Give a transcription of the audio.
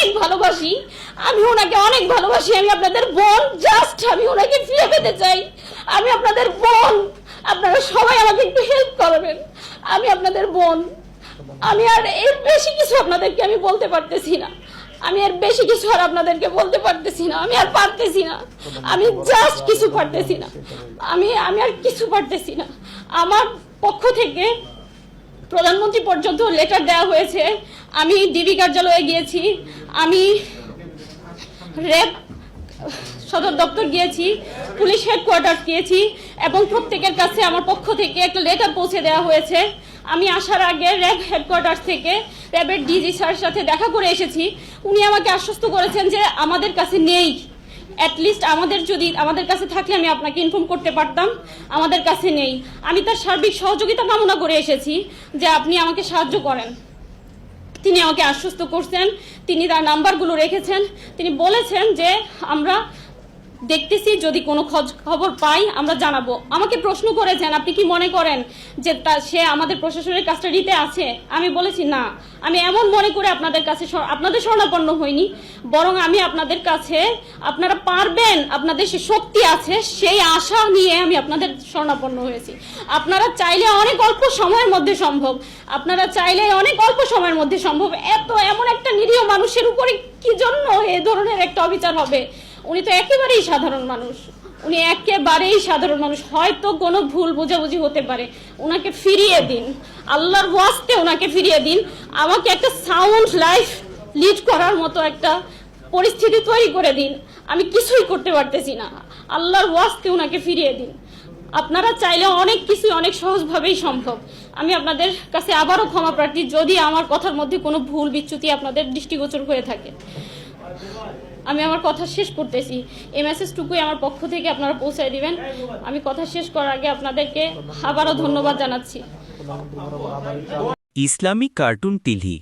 অনেক ভালোবাসি, আমি ওনাকে অনেক ভালোবাসি। আমি আপনাদের বোন, জাস্ট আমি ওনাকে ফিরে পেতে চাই। আমি আপনাদের বোন, আপনারা সবাই আমাকে একটু হেল্প করবেন। আমি আপনাদের বোন। আমি আর এর বেশি কিছু আপনাদেরকে আমি বলতে পারতেছি না। আমি আর বেশি কিছু আর আপনাদেরকে বলতে পারতেছি না। আমি আর পারতেছি না। আমি জাস্ট কিছু পারতেছি না। আমি আর কিছু পারতেছি না। আমার পক্ষ থেকে প্রধানমন্ত্রী পর্যন্ত লেটার দেওয়া হয়েছে। আমি ডিবি কার্যালয়ে গিয়েছি, আমি র্যাব সদর দপ্তর গিয়েছি, পুলিশ হেডকোয়ার্টার গিয়েছি এবং প্রত্যেকের কাছে আমার পক্ষ থেকে একটা লেটার পৌঁছে দেওয়া হয়েছে। আমি আসার আগে র্যাব হেডকোয়ার্টার থেকে র্যাবের ডিজি স্যারের সাথে দেখা করে এসেছি। উনি আমাকে আশ্বস্ত করেছেন যে আমাদের কাছে নেই, অ্যাটলিস্ট আমাদের কাছে থাকলে আমি আপনাকে ইনফর্ম করতে পারতাম, আমাদের কাছে নেই। আমি তার সার্বিক সহযোগিতা কামনা করে এসেছি যে আপনি আমাকে সাহায্য করেন। তিনি আমাকে আশ্বস্ত করছেন, তিনি তার নাম্বারগুলো রেখেছেন, তিনি বলেছেন যে আমরা দেখতেছি, যদি কোনো খবর পাই আমরা জানাবো। আমাকে প্রশ্ন করেছেন আপনি কি মনে করেন যে সে আমাদের প্রশাসনের কাস্টাডিতে আছে? আমি বলেছি না, আমি এমন মনে করে আপনাদের শরণাপন্ন হইনি, বরং আমি আপনাদের কাছে আপনারা পারবেন, আপনাদের সে শক্তি আছে সেই আশা নিয়ে আমি আপনাদের শরণাপন্ন হয়েছি। আপনারা চাইলে অনেক অল্প সময়ের মধ্যে সম্ভব, এমন একটা নিরীহ মানুষের উপরে কি জন্য এ ধরনের একটা অবিচার হবে? উনি তো একেবারেই সাধারণ মানুষ, হয়তো কোনো ভুল বোঝাবুঝি হতে পারে, ওনাকে ফিরিয়ে দিন, আল্লাহর ওয়াস্তে ওনাকে ফিরিয়ে দিন। আমাকে একটা সাউন্ড লাইফ লিড করার মতো একটা পরিস্থিতি তৈরি করে দিন। আমি কিছুই করতে পারতেছি না, আল্লাহর ওয়াস্তে ওনাকে ফিরিয়ে দিন। আপনারা চাইলে অনেক কিছু অনেক সহজভাবেই সম্ভব। আমি আপনাদের কাছে আবারও ক্ষমা প্রার্থী যদি আমার কথার মধ্যে কোনো ভুল বিচ্যুতি আপনাদের দৃষ্টিগোচর হয়ে থাকে। আমি আমার কথা শেষ করতেছি, এই মেসেজটুকুই আমার পক্ষ থেকে আপনারা পৌঁছায় দিবেন। আমি কথা শেষ করার আগে আপনাদেরকে আবারও ধন্যবাদ জানাচ্ছি। Islamic cartoon TV.